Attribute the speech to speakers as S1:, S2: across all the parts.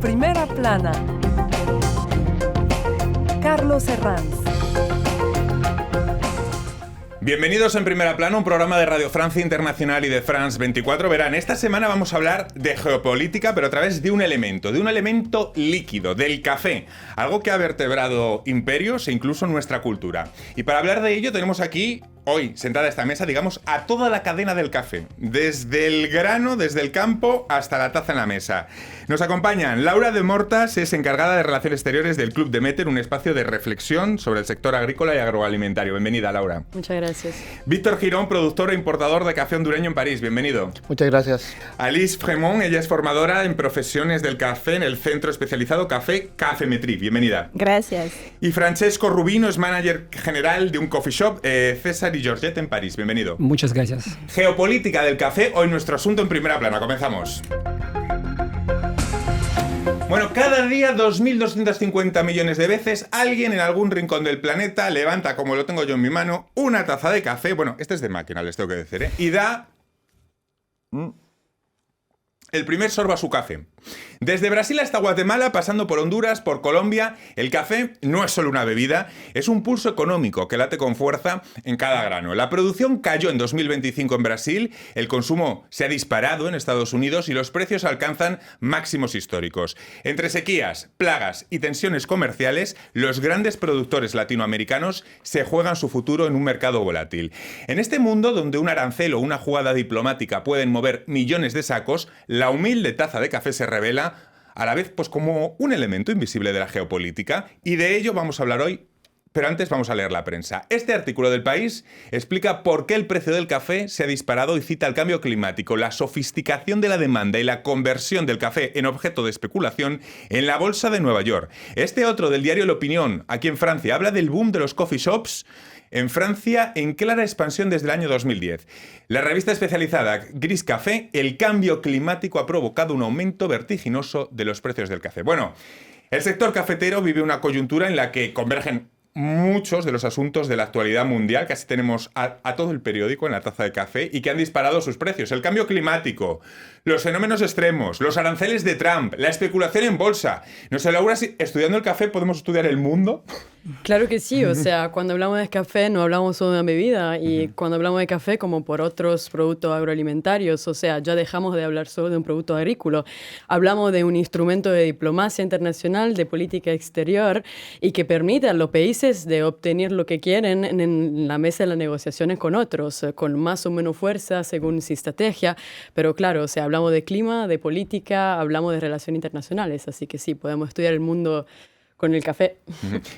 S1: Primera Plana. Carlos Herranz.
S2: Bienvenidos en Primera Plana, un programa de Radio Francia Internacional y de France 24. Verán, esta semana vamos a hablar de geopolítica, pero a través de un elemento líquido, del café. Algo que ha vertebrado imperios e incluso nuestra cultura. Y para hablar de ello tenemos aquí, hoy, sentada a esta mesa, digamos, a toda la cadena del café. Desde el grano, desde el campo, hasta la taza en la mesa. Nos acompañan Laura de Mortas, es encargada de Relaciones Exteriores del Club Demeter, un espacio de reflexión sobre el sector agrícola y agroalimentario. Bienvenida, Laura.
S3: Muchas gracias.
S2: Víctor Girón, productor e importador de café hondureño en París. Bienvenido.
S4: Muchas gracias.
S2: Alice Fremont, ella es formadora en profesiones del café en el centro especializado Café Cafemetri. Bienvenida.
S3: Gracias.
S2: Y Francesco Rubino es manager general de un coffee shop, César y Georgette en París. Bienvenido.
S5: Muchas gracias.
S2: Geopolítica del café, hoy nuestro asunto en Primera Plana. Comenzamos. Bueno, cada día 2.250 millones de veces alguien en algún rincón del planeta levanta, como lo tengo yo en mi mano, una taza de café. Bueno, este es de máquina, les tengo que decir, ¿eh? Y da el primer sorbo a su café. Desde Brasil hasta Guatemala, pasando por Honduras, por Colombia, el café no es solo una bebida, es un pulso económico que late con fuerza en cada grano. La producción cayó en 2025 en Brasil, el consumo se ha disparado en Estados Unidos y los precios alcanzan máximos históricos. Entre sequías, plagas y tensiones comerciales, los grandes productores latinoamericanos se juegan su futuro en un mercado volátil. En este mundo donde un arancel o una jugada diplomática pueden mover millones de sacos, la humilde taza de café se revela a la vez pues como un elemento invisible de la geopolítica, y de ello vamos a hablar hoy, pero antes vamos a leer la prensa. Este artículo del País explica por qué el precio del café se ha disparado y cita el cambio climático, la sofisticación de la demanda y la conversión del café en objeto de especulación en la bolsa de Nueva York. Este otro, del diario La Opinión, aquí en Francia, habla del boom de los coffee shops en Francia en clara expansión desde el año 2010. La revista especializada Gris Café, el cambio climático ha provocado un aumento vertiginoso de los precios del café. Bueno, el sector cafetero vive una coyuntura en la que convergen muchos de los asuntos de la actualidad mundial. Casi tenemos a todo el periódico en la taza de café y que han disparado sus precios. El cambio climático, los fenómenos extremos, los aranceles de Trump, la especulación en bolsa. No sé, Laura, si estudiando el café podemos estudiar el mundo.
S3: Claro que sí, o sea, cuando hablamos de café no hablamos solo de una bebida, y cuando hablamos de café como por otros productos agroalimentarios, o sea, ya dejamos de hablar solo de un producto agrícola, hablamos de un instrumento de diplomacia internacional, de política exterior, y que permite a los países de obtener lo que quieren en la mesa de las negociaciones con otros, con más o menos fuerza según su estrategia, pero claro, o sea, hablamos de clima, de política, hablamos de relaciones internacionales, así que sí, podemos estudiar el mundo con el café.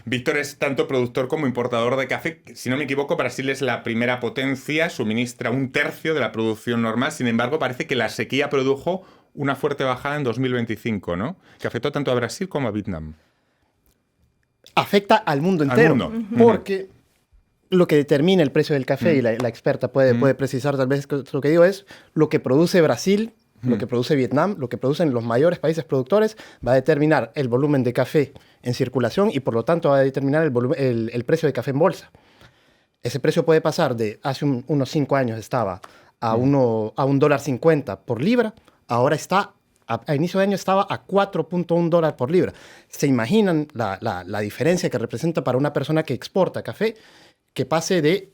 S2: Víctor es tanto productor como importador de café. Si no me equivoco, Brasil es la primera potencia, suministra un tercio de la producción normal. Sin embargo, parece que la sequía produjo una fuerte bajada en 2025, ¿no? Que afectó tanto a Brasil como a Vietnam.
S4: Afecta al mundo entero.
S2: Al mundo.
S4: Porque lo que determina el precio del café, y la experta puede precisar tal vez lo que digo, es lo que produce Brasil, lo que produce Vietnam, lo que producen los mayores países productores, va a determinar el volumen de café en circulación y por lo tanto va a determinar el precio de café en bolsa. Ese precio puede pasar de hace unos 5 años estaba a $1.50 por libra, ahora está, a inicio de año estaba a $4.1 por libra. ¿Se imaginan la diferencia que representa para una persona que exporta café, que pase de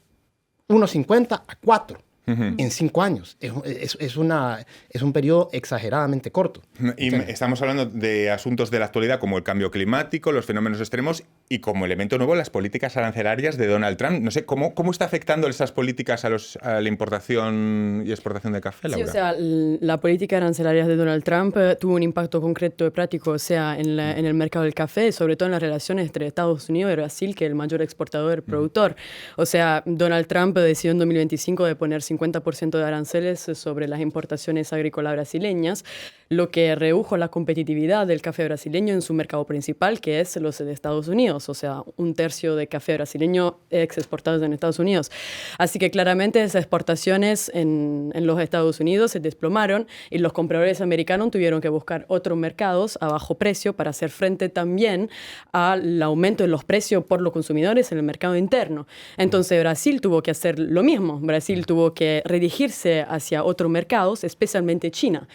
S4: 1.50 a 4? En 5 años. Es un periodo exageradamente corto.
S2: Y estamos hablando de asuntos de la actualidad como el cambio climático, los fenómenos extremos y como elemento nuevo las políticas arancelarias de Donald Trump. No sé, ¿cómo está afectando esas políticas a la importación y exportación de café, Laura?
S3: Sí, o sea, la política arancelaria de Donald Trump tuvo un impacto concreto y práctico, o sea, en el mercado del café, sobre todo en las relaciones entre Estados Unidos y Brasil, que es el mayor exportador y productor. O sea, Donald Trump decidió en 2025 de poner 50% de aranceles sobre las importaciones agrícolas brasileñas, lo que redujo la competitividad del café brasileño en su mercado principal, que es los de Estados Unidos. O sea, 1/3 de café brasileño es exportado en Estados Unidos. Así que claramente esas exportaciones en los Estados Unidos se desplomaron y los compradores americanos tuvieron que buscar otros mercados a bajo precio para hacer frente también al aumento de los precios por los consumidores en el mercado interno. Entonces Brasil tuvo que hacer lo mismo. Brasil tuvo que redirigirse hacia otros mercados, especialmente China.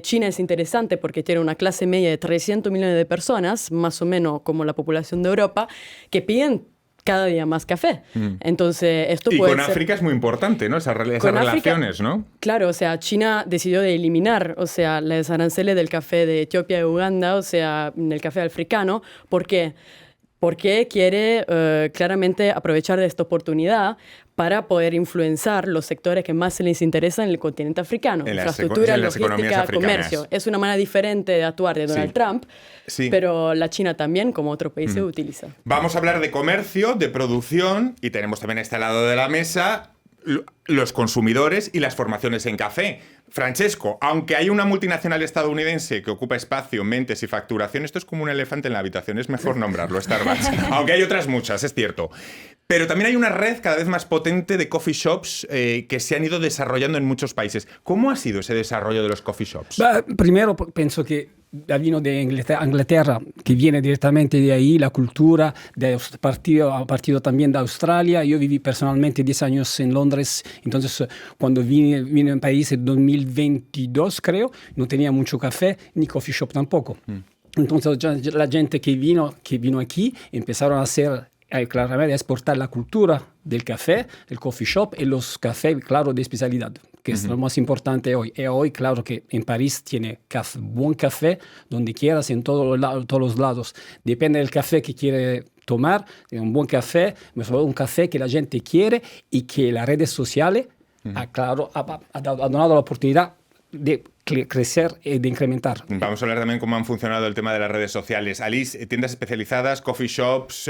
S3: China es interesante porque tiene una clase media de 300 millones de personas, más o menos como la población de Europa, que piden cada día más café. Entonces, esto
S2: y
S3: puede
S2: con
S3: ser...
S2: África es muy importante, ¿no? Esas relaciones, ¿no?
S3: Claro, o sea, China decidió de eliminar, o sea, los aranceles del café de Etiopía y Uganda, o sea, el café africano. ¿Por qué? Porque quiere claramente aprovechar de esta oportunidad para poder influenciar los sectores que más les interesan en el continente africano.
S2: En
S3: Infraestructura,
S2: las economías
S3: logística,
S2: africanas.
S3: comercio. Es una manera diferente de actuar de Donald Trump, pero la China también, como otros países, utiliza.
S2: Vamos a hablar de comercio, de producción, y tenemos también a este lado de la mesa los consumidores y las formaciones en café. Francesco, aunque hay una multinacional estadounidense que ocupa espacio, mentes y facturación, esto es como un elefante en la habitación, es mejor nombrarlo, Starbucks. Aunque hay otras muchas, es cierto. Pero también hay una red cada vez más potente de coffee shops que se han ido desarrollando en muchos países. ¿Cómo ha sido ese desarrollo de los coffee shops?
S5: Primero, pienso que vino de Inglaterra, que viene directamente de ahí, la cultura, ha partido también de Australia. Yo viví personalmente 10 años en Londres, entonces cuando vine en país en 2022, creo, no tenía mucho café ni coffee shop tampoco. Entonces la gente que vino aquí empezaron a hacer claramente a exportar la cultura del café, el coffee shop y los cafés, claro, de especialidad, que es lo más importante hoy. Y hoy, claro que en París tiene buen café donde quieras, en todos los lados. Depende del café que quiere tomar, un buen café, un café que la gente quiere y que las redes sociales ha dado la oportunidad de crecer y de incrementar.
S2: Vamos a hablar también cómo han funcionado el tema de las redes sociales. Alice, tiendas especializadas, coffee shops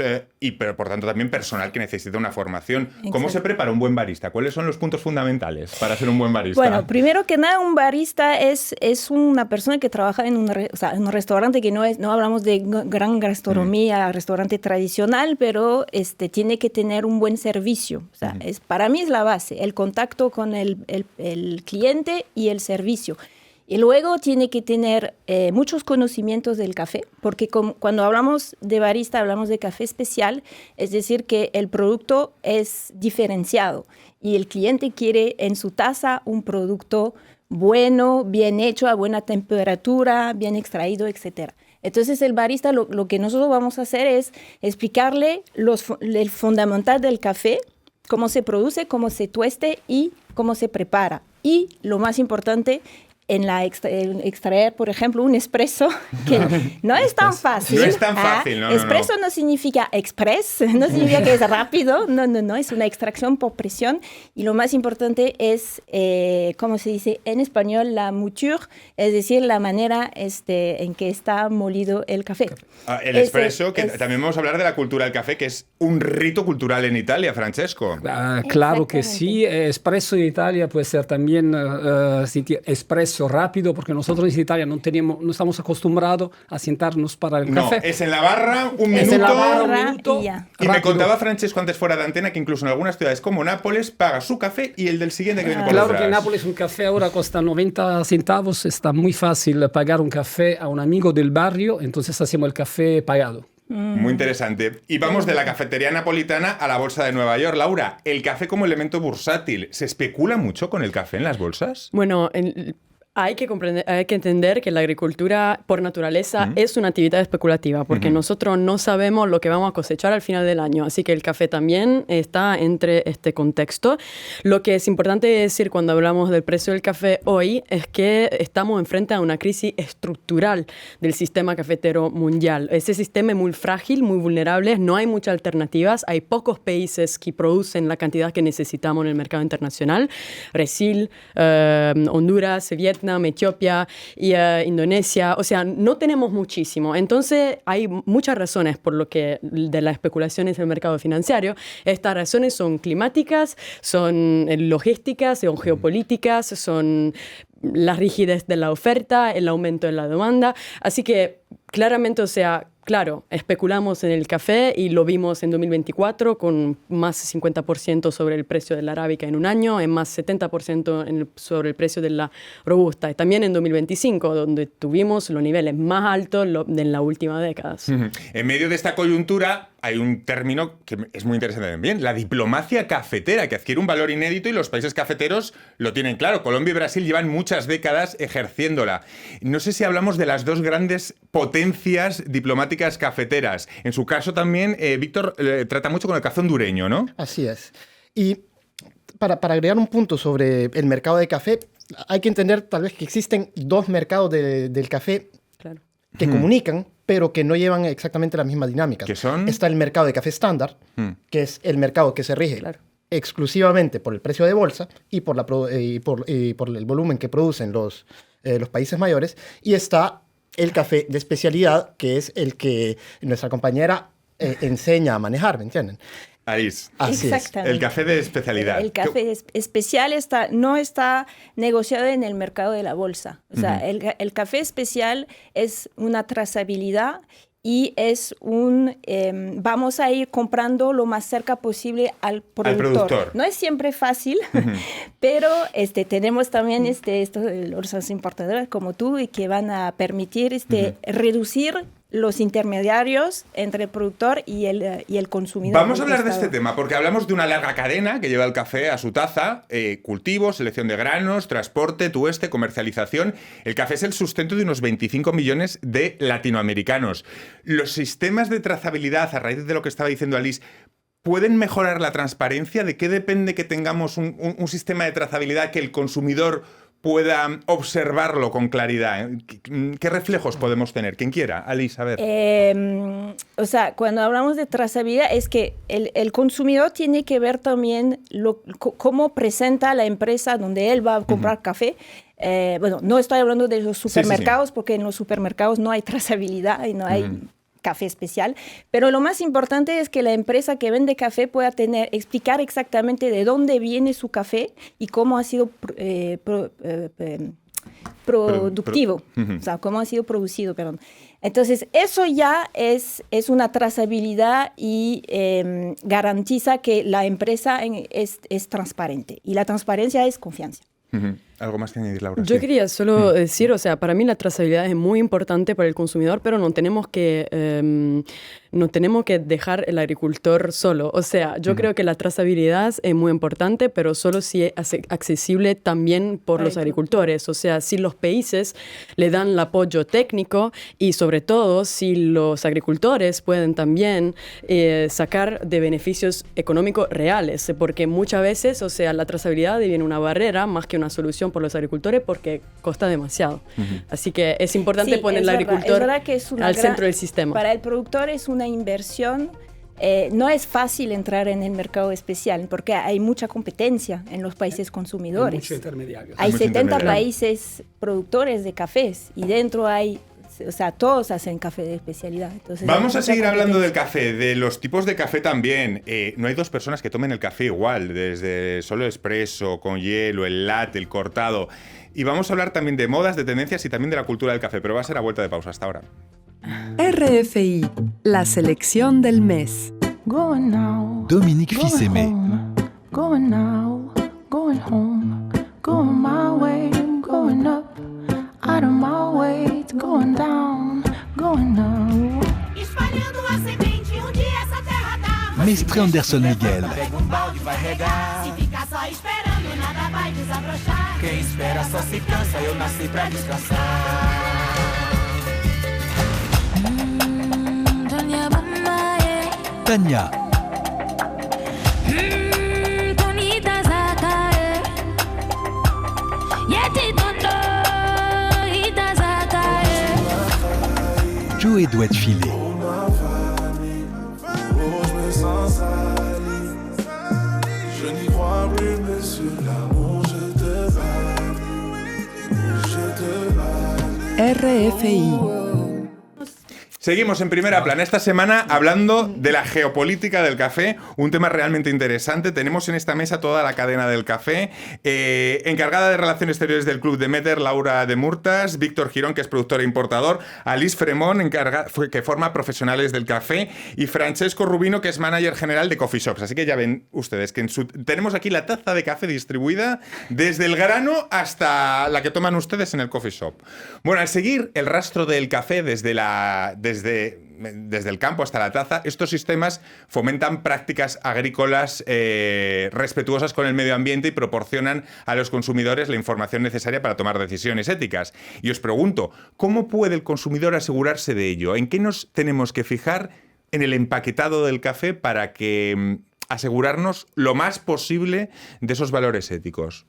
S2: pero por tanto también personal que necesita una formación.
S6: Exacto.
S2: ¿Cómo se prepara un buen barista? ¿Cuáles son los puntos fundamentales para ser un buen barista?
S6: Bueno, primero que nada, un barista es una persona que trabaja en un restaurante que no hablamos de gran gastronomía, restaurante tradicional, pero tiene que tener un buen servicio. O sea, para mí es la base, el contacto con el cliente y el servicio. Y luego tiene que tener muchos conocimientos del café, porque cuando hablamos de barista hablamos de café especial, es decir, que el producto es diferenciado y el cliente quiere en su taza un producto bueno, bien hecho, a buena temperatura, bien extraído, etc. Entonces el barista lo que nosotros vamos a hacer es explicarle el fundamental del café, cómo se produce, cómo se tueste y cómo se prepara. Y lo más importante, en extraer, por ejemplo, un espresso, que no es tan fácil.
S2: No es tan fácil, no.
S6: Espresso no significa express, no significa que es rápido, no, es una extracción por presión. Y lo más importante es, ¿cómo se dice en español? La mouture, es decir, la manera en que está molido el café.
S2: El espresso, que también vamos a hablar de la cultura del café, que es un rito cultural en Italia, Francesco.
S5: Claro que sí, espresso en Italia puede ser también espresso rápido, porque nosotros en Italia no estamos acostumbrados a sentarnos para el café.
S2: No, es en la barra, un
S6: Es
S2: minuto.
S6: en la barra y ya.
S2: Y me contaba Francesco antes fuera de antena que incluso en algunas ciudades como Nápoles paga su café y el del siguiente que viene por
S5: Claro
S2: detrás.
S5: que en Nápoles un café ahora cuesta 90 centavos, está muy fácil pagar un café a un amigo del barrio, entonces hacemos el café pagado.
S2: Muy interesante. Y vamos de la cafetería napolitana a la bolsa de Nueva York. Laura, el café como elemento bursátil, ¿se especula mucho con el café en las bolsas?
S3: Bueno, hay que entender que la agricultura por naturaleza es una actividad especulativa, porque nosotros no sabemos lo que vamos a cosechar al final del año, así que el café también está entre este contexto. Lo que es importante decir cuando hablamos del precio del café hoy es que estamos enfrente a una crisis estructural del sistema cafetero mundial. Ese sistema es muy frágil, muy vulnerable, no hay muchas alternativas, hay pocos países que producen la cantidad que necesitamos en el mercado internacional. Brasil, Honduras, Vietnam, Etiopía y Indonesia, o sea, no tenemos muchísimo. Entonces, hay muchas razones por lo que de las especulaciones en el mercado financiero. Estas razones son climáticas, son logísticas, son geopolíticas, son la rigidez de la oferta, el aumento de la demanda. Así que, claramente, o sea, claro, especulamos en el café y lo vimos en 2024 con más 50% sobre el precio de la arábica en un año, en más 70% sobre el precio de la robusta. Y también en 2025, donde tuvimos los niveles más altos en las últimas décadas.
S2: En medio de esta coyuntura, hay un término que es muy interesante también, la diplomacia cafetera, que adquiere un valor inédito y los países cafeteros lo tienen claro. Colombia y Brasil llevan muchas décadas ejerciéndola. No sé si hablamos de las dos grandes potencias diplomáticas cafeteras. En su caso también, Víctor trata mucho con el café hondureño, ¿no?
S4: Así es. Y para agregar un punto sobre el mercado de café, hay que entender tal vez que existen dos mercados del café
S3: Claro.
S4: que comunican, pero que no llevan exactamente la misma dinámica.
S2: ¿Qué son?
S4: Está el mercado de café estándar, que es el mercado que se rige exclusivamente por el precio de bolsa y por el volumen que producen los países mayores. Y está el café de especialidad, que es el que nuestra compañera enseña a manejar, ¿me entienden?
S2: Alice.
S4: Así es.
S6: Exactamente.
S2: El café de especialidad.
S6: El café especial no está negociado en el mercado de la bolsa. O sea, el café especial es una trazabilidad y es vamos a ir comprando lo más cerca posible al productor. No es siempre fácil, pero tenemos también los importadores como tú y que van a permitir reducir los intermediarios entre el productor y el consumidor.
S2: Vamos a hablar de este tema, porque hablamos de una larga cadena que lleva el café a su taza, cultivo, selección de granos, transporte, tueste, comercialización. El café es el sustento de unos 25 millones de latinoamericanos. Los sistemas de trazabilidad, a raíz de lo que estaba diciendo Alice, ¿pueden mejorar la transparencia? ¿De qué depende que tengamos un sistema de trazabilidad que el consumidor pueda observarlo con claridad? ¿Qué reflejos podemos tener? Quien quiera. Alice, a ver.
S6: O sea, cuando hablamos de trazabilidad es que el consumidor tiene que ver también cómo presenta la empresa donde él va a comprar café. Bueno, no estoy hablando de los supermercados, porque en los supermercados no hay trazabilidad y no hay café especial, pero lo más importante es que la empresa que vende café pueda explicar exactamente de dónde viene su café y cómo ha sido productivo, o sea, cómo ha sido producido, perdón. Entonces, eso ya es una trazabilidad y garantiza que la empresa es transparente. Y la transparencia es confianza.
S2: ¿Algo más que añadir, Laura?
S3: Yo quería solo decir, o sea, para mí la trazabilidad es muy importante para el consumidor, pero no tenemos que dejar el agricultor solo. O sea, yo creo que la trazabilidad es muy importante, pero solo si es accesible también por los agricultores. O sea, si los países le dan el apoyo técnico y sobre todo si los agricultores pueden también sacar de beneficios económicos reales, porque muchas veces, o sea, la trazabilidad deviene una barrera más que una solución por los agricultores porque cuesta demasiado. Así que es importante poner al agricultor al centro del sistema.
S6: Para el productor es una inversión. No es fácil entrar en el mercado especial porque hay mucha competencia en los países consumidores.
S5: Hay muchos intermediarios.
S6: Hay 70 países productores de cafés y dentro hay, o sea, todos hacen café de especialidad. Entonces,
S2: vamos a seguir hablando del café, de los tipos de café también. No hay dos personas que tomen el café igual, desde solo expreso, con hielo, el latte, el cortado. Y vamos a hablar también de modas, de tendencias y también de la cultura del café, pero va a ser a vuelta de pausa. Hasta ahora.
S1: RFI, la selección del mes.
S7: Dominique Fils-Aimé.
S8: Going now, going home, going my way, going up, out of my way, it's going down, going now.
S9: Espalhando a semente, dia essa terra dá.
S7: Mestre Anderson Miguel.
S9: Pega balde, vai regar. Se ficar só esperando, nada vai desabrochar.
S10: Quem espera só se cansa, eu nasci pra descansar.
S7: Tania. Joe doit filer.
S1: RFI.
S2: Seguimos en Primera Plana esta semana hablando de la geopolítica del café, un tema realmente interesante. Tenemos en esta mesa toda la cadena del café, encargada de Relaciones Exteriores del Club Demeter, Laura de Murtas, Víctor Girón, que es productor e importador, Alice Fremont, que forma Profesionales del Café, y Francesco Rubino, que es manager general de Coffee Shops. Así que ya ven ustedes que tenemos aquí la taza de café distribuida desde el grano hasta la que toman ustedes en el coffee shop. Bueno, al seguir el rastro del café desde desde el campo hasta la taza, estos sistemas fomentan prácticas agrícolas respetuosas con el medio ambiente y proporcionan a los consumidores la información necesaria para tomar decisiones éticas. Y os pregunto, ¿cómo puede el consumidor asegurarse de ello? ¿En qué nos tenemos que fijar en el empaquetado del café para que asegurarnos lo más posible de esos valores éticos?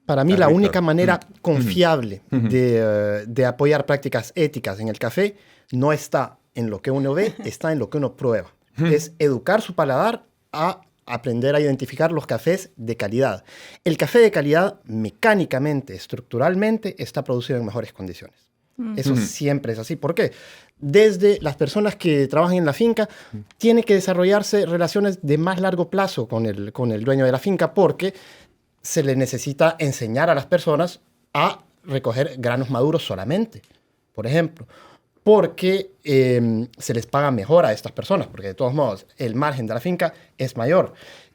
S4: Para mí, la única manera confiable de apoyar prácticas éticas en el café no está en lo que uno ve, está en lo que uno prueba. Es educar su paladar a aprender a identificar los cafés de calidad. El café de calidad, mecánicamente, estructuralmente, está producido en mejores condiciones. Eso siempre es así. ¿Por qué? Desde las personas que trabajan en la finca, tiene que desarrollarse relaciones de más largo plazo con el dueño de la finca, porque se le necesita enseñar a las personas a recoger granos maduros solamente, por ejemplo, porque se les paga mejor a estas personas, porque de todos modos el margen de la finca es mayor.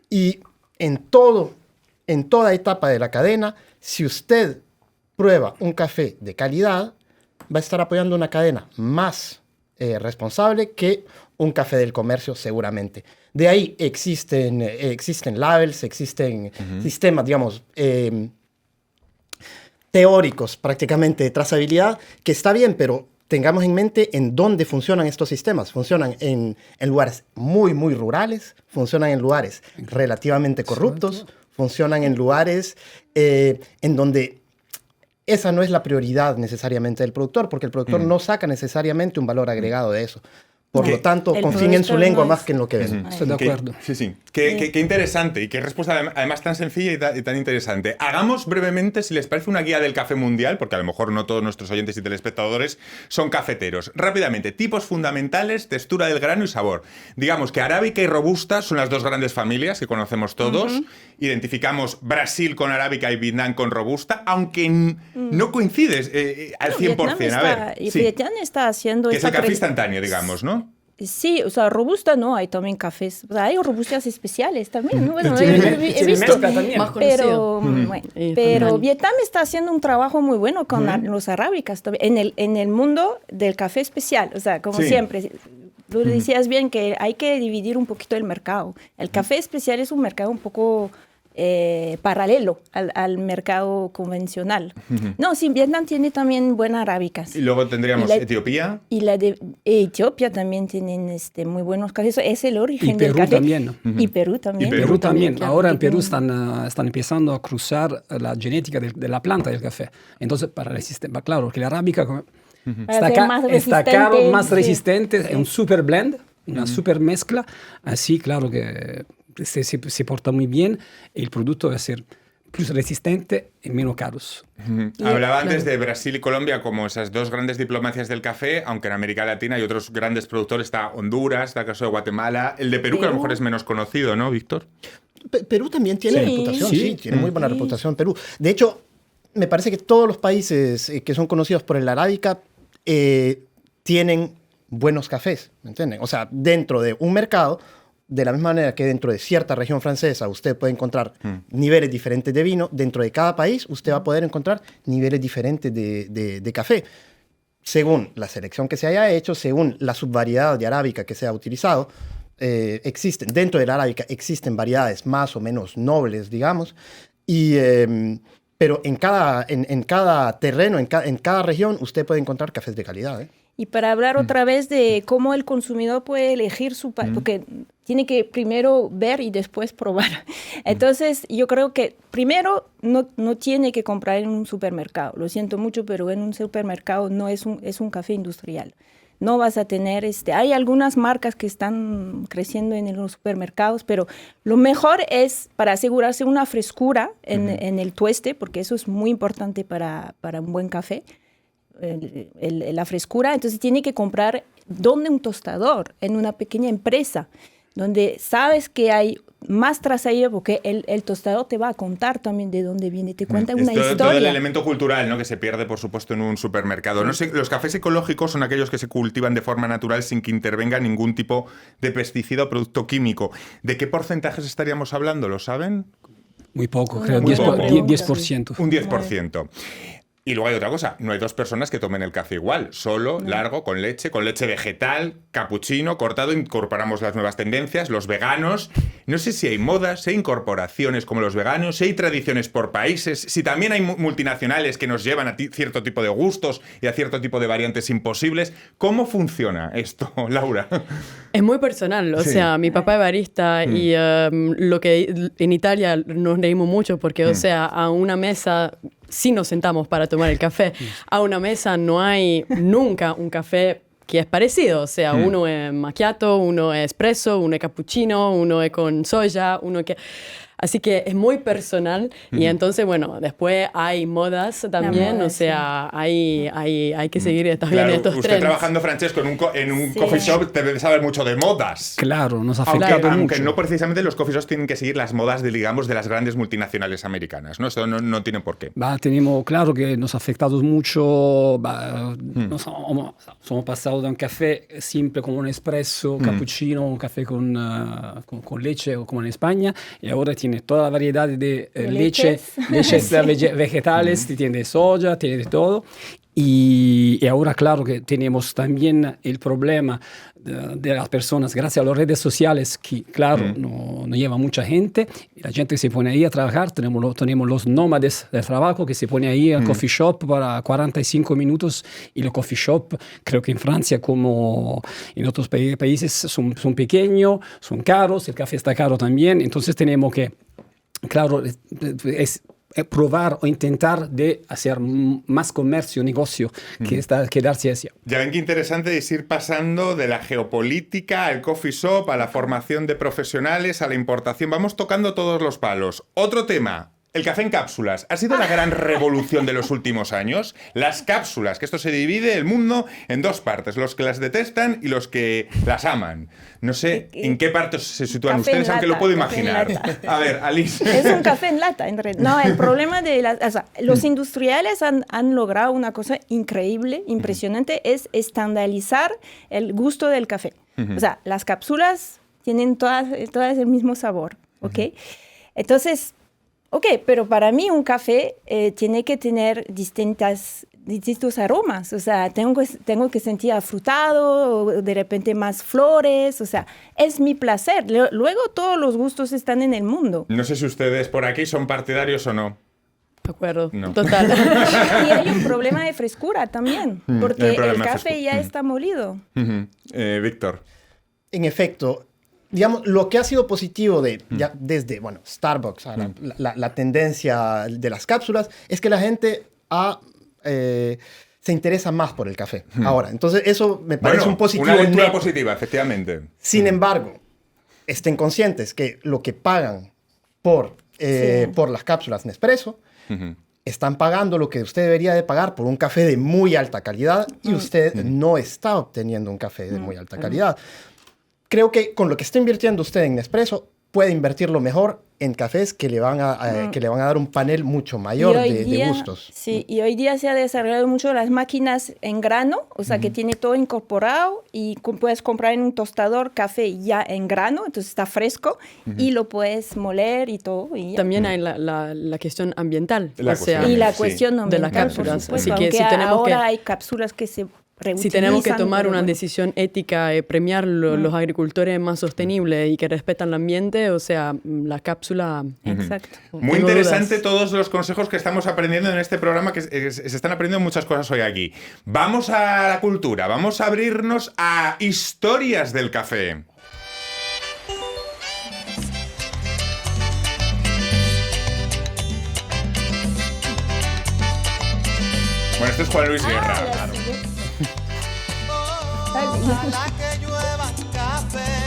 S4: Y en toda etapa de la cadena, si usted prueba un café de calidad, va a estar apoyando una cadena más responsable que un café del comercio seguramente. De ahí existen labels, existen sistemas, digamos, teóricos prácticamente de trazabilidad, que está bien, pero tengamos en mente en dónde funcionan estos sistemas. Funcionan en lugares muy, muy rurales, funcionan en lugares relativamente corruptos, funcionan en lugares en donde esa no es la prioridad necesariamente del productor, porque el productor no saca necesariamente un valor agregado de eso. Por lo tanto, confíen en su lengua más que en lo que ven.
S5: Estoy de acuerdo.
S2: Sí. Qué interesante y qué respuesta además tan sencilla y tan interesante. Hagamos brevemente, si les parece, una guía del café mundial, porque a lo mejor no todos nuestros oyentes y telespectadores son cafeteros. Rápidamente, tipos fundamentales, textura del grano y sabor. Digamos que arábica y robusta son las dos grandes familias que conocemos todos. Identificamos Brasil con arábica y Vietnam con robusta, aunque no coincides al 100%. A ver,
S6: Vietnam está haciendo...
S2: Que es el café instantáneo, digamos, ¿no?
S6: Sí, o sea, robusta no, hay también cafés, o sea, hay robustas especiales también, ¿no? Bueno, he visto, pero Vietnam está haciendo un trabajo muy bueno con los arábicas también, en el mundo del café especial, o sea, como siempre. Tú decías bien que hay que dividir un poquito el mercado. El café especial es un mercado un poco paralelo al mercado convencional. No, sí, Vietnam tiene también buenas arábicas.
S2: Y luego tendríamos Etiopía.
S6: Y la de Etiopía también tienen muy buenos cafés. Es el origen del café.
S5: También.
S6: Y Perú también.
S5: Y Perú también. Claro, ahora en Perú están empezando a cruzar la genética de la planta del café. Entonces, para resistir, claro, que la arábica está más resistente, es un super blend, una super mezcla. Así, claro que se porta muy bien y el producto va a ser más resistente y menos caros.
S2: Hablaba antes de Brasil y Colombia como esas dos grandes diplomacias del café, aunque en América Latina hay otros grandes productores. Está Honduras, está el caso de Guatemala, el de Perú, que a lo mejor es menos conocido, ¿no, Víctor?
S4: Perú también tiene reputación, tiene muy buena reputación Perú. De hecho, me parece que todos los países que son conocidos por el arábica tienen buenos cafés, ¿me entienden? O sea, dentro de un mercado, de la misma manera que dentro de cierta región francesa usted puede encontrar niveles diferentes de vino, dentro de cada país usted va a poder encontrar niveles diferentes de café. Según la selección que se haya hecho, según la subvariedad de arábica que se ha utilizado, dentro de la arábica existen variedades más o menos nobles, digamos, pero en cada terreno, en cada región, usted puede encontrar cafés de calidad.
S6: Y para hablar otra vez de cómo el consumidor puede elegir porque tiene que primero ver y después probar. Entonces, yo creo que primero no tiene que comprar en un supermercado. Lo siento mucho, pero en un supermercado no es un café industrial. No vas a tener, hay algunas marcas que están creciendo en los supermercados, pero lo mejor es para asegurarse una frescura en el tueste, porque eso es muy importante para un buen café. La frescura, entonces tiene que comprar donde un tostador, en una pequeña empresa, donde sabes que hay más trazabilidad, porque el tostador te va a contar también de dónde viene, te cuenta una historia.
S2: Todo el elemento cultural, ¿no?, que se pierde, por supuesto, en un supermercado. No sé, los cafés ecológicos son aquellos que se cultivan de forma natural sin que intervenga ningún tipo de pesticida o producto químico. ¿De qué porcentajes estaríamos hablando? ¿Lo saben?
S5: Muy poco, creo, 10%.
S2: Un 10%. Y luego hay otra cosa, no hay dos personas que tomen el café igual, solo, largo, con leche vegetal, capuchino, cortado, incorporamos las nuevas tendencias, los veganos. No sé si hay modas, si hay incorporaciones como los veganos, si hay tradiciones por países, si también hay multinacionales que nos llevan a cierto tipo de gustos y a cierto tipo de variantes imposibles. ¿Cómo funciona esto, Laura?
S3: Es muy personal, o sea, mi papá es barista y lo que en Italia nos reímos mucho porque, o sea, a una mesa sí nos sentamos para tomar el café, a una mesa no hay nunca un café que es parecido, o sea, uno es macchiato, uno es espresso, uno es cappuccino, uno es con soya, uno que... Así que es muy personal y entonces, bueno, después hay modas también, o sea, hay que seguir también estos
S2: usted
S3: trends.
S2: Trabajando, Francesco, en un coffee shop debe saber mucho de modas.
S5: Claro, nos ha afectado mucho.
S2: Aunque no precisamente los coffee shops tienen que seguir las modas de las grandes multinacionales americanas, ¿no? Esto no tiene por qué.
S5: Tenemos claro que nos ha afectado mucho. Somos pasado de un café simple como un espresso, cappuccino, un café con leche, como en España, y ahora tiene toda la variedad de leches vegetales, tiene de soya, tiene de todo. Y ahora, claro, que tenemos también el problema de las personas, gracias a las redes sociales, que, claro, no lleva mucha gente. Y la gente que se pone ahí a trabajar, tenemos los nómades del trabajo que se pone ahí al coffee shop para 45 minutos. Y los coffee shop, creo que en Francia como en otros países, son pequeños, son caros, el café está caro también. Entonces tenemos que, claro, es probar o intentar de hacer más comercio, negocio, que quedarse así.
S2: Ya ven qué interesante es ir pasando de la geopolítica al coffee shop, a la formación de profesionales, a la importación. Vamos tocando todos los palos. Otro tema. El café en cápsulas. ¿Ha sido la gran revolución de los últimos años? Las cápsulas, que esto se divide el mundo en dos partes, los que las detestan y los que las aman. No sé en qué parte se sitúan ustedes, aunque lo puedo imaginar. A ver, Alice.
S6: Es un café en lata, en realidad. No, el problema de los industriales han logrado una cosa increíble, impresionante, es estandarizar el gusto del café. O sea, las cápsulas tienen todas el mismo sabor, ¿ok? Entonces... Ok, pero para mí un café tiene que tener distintos aromas. O sea, tengo que sentir afrutado, o de repente más flores. O sea, es mi placer. Luego todos los gustos están en el mundo.
S2: No sé si ustedes por aquí son partidarios o no.
S3: De acuerdo,
S2: no.
S3: Total.
S6: Y hay un problema de frescura también, porque el café ya está molido.
S2: Víctor.
S4: En efecto, digamos, lo que ha sido positivo ya desde, bueno, Starbucks, la tendencia de las cápsulas, es que la gente se interesa más por el café. Ahora, entonces eso me parece un positivo.
S2: Una lectura positiva, efectivamente.
S4: Sin embargo, estén conscientes que lo que pagan por las cápsulas Nespresso, están pagando lo que usted debería de pagar por un café de muy alta calidad y usted no está obteniendo un café de muy alta calidad. Creo que con lo que está invirtiendo usted en Nespresso, puede invertirlo mejor en cafés que le van a dar un panel mucho mayor de gustos.
S6: Sí, y hoy día se ha desarrollado mucho las máquinas en grano, o sea, que tiene todo incorporado y puedes comprar en un tostador café ya en grano, entonces está fresco y lo puedes moler y todo. Y
S3: también hay la cuestión ambiental.
S6: La cuestión ambiental,
S3: de las cápsulas.
S6: Así que si ahora hay cápsulas que se...
S3: Si tenemos que tomar una decisión ética, premiar los agricultores más sostenibles y que respetan el ambiente, o sea, la cápsula...
S6: Exacto.
S2: Muy interesante todos los consejos que estamos aprendiendo en este programa, que se están aprendiendo muchas cosas hoy aquí. Vamos a la cultura, vamos a abrirnos a historias del café. Bueno, esto es Juan Luis Guerra.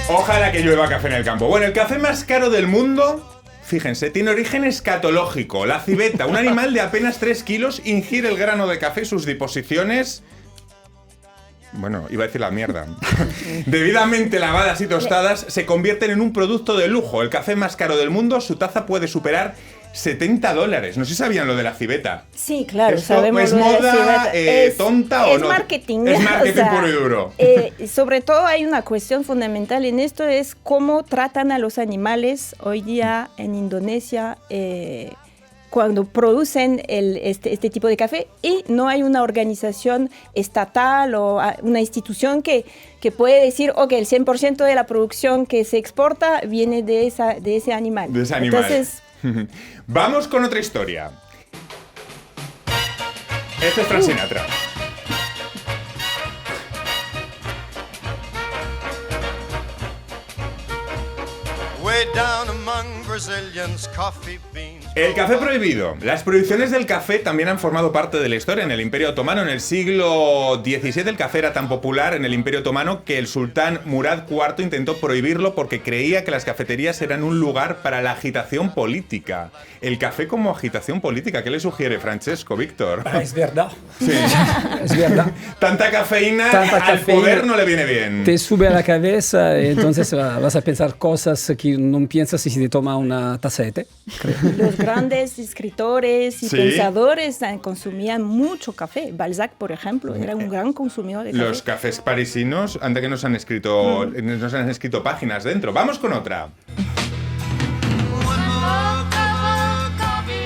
S2: Ojalá que llueva café en el campo. Bueno, el café más caro del mundo, fíjense, tiene origen escatológico. La civeta, un animal de apenas 3 kilos, ingiere el grano de café y sus deposiciones... Bueno, iba a decir la mierda. Debidamente lavadas y tostadas, se convierten en un producto de lujo. El café más caro del mundo, su taza puede superar $70. No sé si sabían lo de la civeta.
S6: Sí, claro,
S2: ¿esto
S6: sabemos
S2: es
S6: lo de la
S2: moda
S6: civeta.
S2: tonta o no?
S6: Es marketing.
S2: Es marketing
S6: o sea,
S2: puro y duro.
S6: Sobre todo hay una cuestión fundamental en esto, es cómo tratan a los animales hoy día en Indonesia. cuando producen este tipo de café, y no hay una organización estatal o una institución que puede decir, ok, el 100% de la producción que se exporta viene de ese animal.
S2: De ese animal.
S6: Entonces,
S2: vamos con otra historia. Este es Frank Sinatra. El café prohibido. Las prohibiciones del café también han formado parte de la historia en el Imperio Otomano. En el siglo XVII el café era tan popular en el Imperio Otomano que el sultán Murad IV intentó prohibirlo porque creía que las cafeterías eran un lugar para la agitación política. El café como agitación política, ¿qué le sugiere Francesco, Víctor?
S5: Es verdad.
S2: Sí.
S5: Es verdad.
S2: Tanta cafeína
S5: Tanta
S2: al
S5: cafeína
S2: poder no le viene bien.
S5: Te sube a la cabeza y entonces vas a pensar cosas que no piensas si te toma una taza de té.
S6: los grandes escritores y
S2: Sí.
S6: pensadores consumían mucho café. Balzac, por ejemplo, era un gran consumidor de café.
S2: Los cafés parisinos, anda que nos han escrito páginas dentro. Vamos con otra.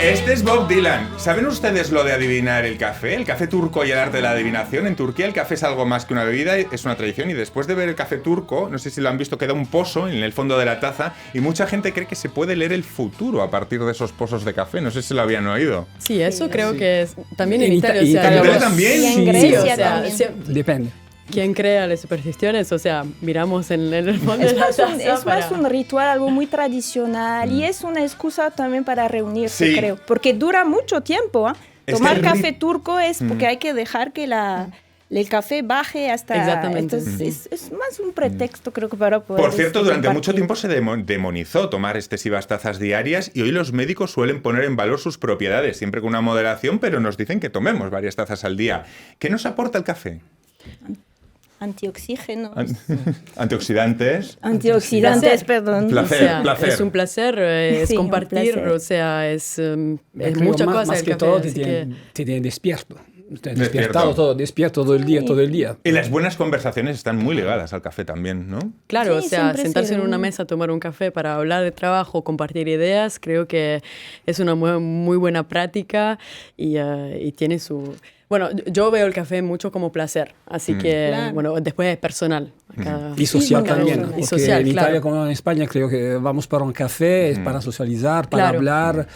S2: Este es Bob Dylan. ¿Saben ustedes lo de adivinar el café? El café turco y el arte de la adivinación. En Turquía el café es algo más que una bebida, es una tradición. Y después de ver el café turco, no sé si lo han visto, queda un pozo en el fondo de la taza. Y mucha gente cree que se puede leer el futuro a partir de esos pozos de café. No sé si lo habían oído.
S3: Sí, eso creo que es también en
S5: En
S3: Italia.
S5: Ita-
S3: o sea,
S5: en Italia
S3: digamos,
S2: también.
S6: Y en
S5: Sí,
S6: Grecia
S3: o sea,
S6: también.
S5: Depende.
S3: ¿Quién crea las supersticiones? O sea, miramos en el fondo de la taza
S6: Es más
S3: para-
S6: un ritual, algo muy tradicional, y es una excusa también para reunirse,
S2: Sí.
S6: creo, porque dura mucho tiempo.
S2: Es
S6: Tomar
S2: que el
S6: café turco es porque hay que dejar que el café baje hasta...
S3: Exactamente.
S6: Entonces, es más un pretexto, creo que para poder...
S2: Por cierto, durante
S6: compartir.
S2: mucho tiempo se demonizó tomar excesivas tazas diarias y hoy los médicos suelen poner en valor sus propiedades, siempre con una moderación, pero nos dicen que tomemos varias tazas al día. ¿Qué nos aporta el café?
S6: Antioxígeno.
S2: Antioxidantes.
S6: Antioxidantes, perdón.
S2: Placer,
S3: O sea,
S2: placer.
S3: es un placer, es
S6: Sí, un
S3: compartir,
S6: placer.
S3: o sea, es
S5: Creo
S3: mucha
S5: más,
S3: cosa
S5: más
S3: el
S5: que
S3: café,
S5: todo
S3: así que-
S5: te tiene despierto.
S2: Despierto.
S5: Despierto todo el día, todo el día.
S2: Y las buenas conversaciones están muy ligadas al café también, ¿no?
S3: Claro,
S6: Sí,
S3: o sea,
S6: siempre
S3: sentarse en
S6: sirve.
S3: una mesa, tomar un café para hablar de trabajo, compartir ideas, creo que es una muy buena práctica y tiene su... Bueno, yo veo el café mucho como placer, así que,
S6: Claro.
S3: bueno, después es personal.
S5: Y social
S6: bueno,
S5: también.
S6: y
S5: Porque
S3: social,
S5: en Italia
S3: claro.
S5: como en España creo que vamos para un café, es para socializar, para
S3: Claro.
S5: hablar.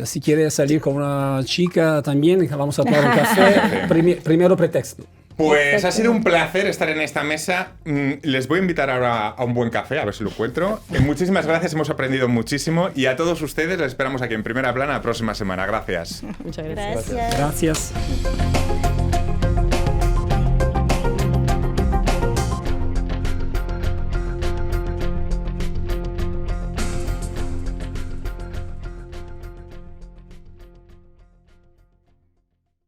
S5: Si quieres salir con una chica también, vamos a tomar un café. Primero pretexto.
S2: Pues ha sido un placer estar en esta mesa. Les voy a invitar ahora a un buen café, a ver si lo encuentro. Muchísimas gracias, hemos aprendido muchísimo. Y a todos ustedes les esperamos aquí en Primera Plana la próxima semana. Gracias.
S3: Muchas gracias.
S6: Gracias.
S5: Gracias.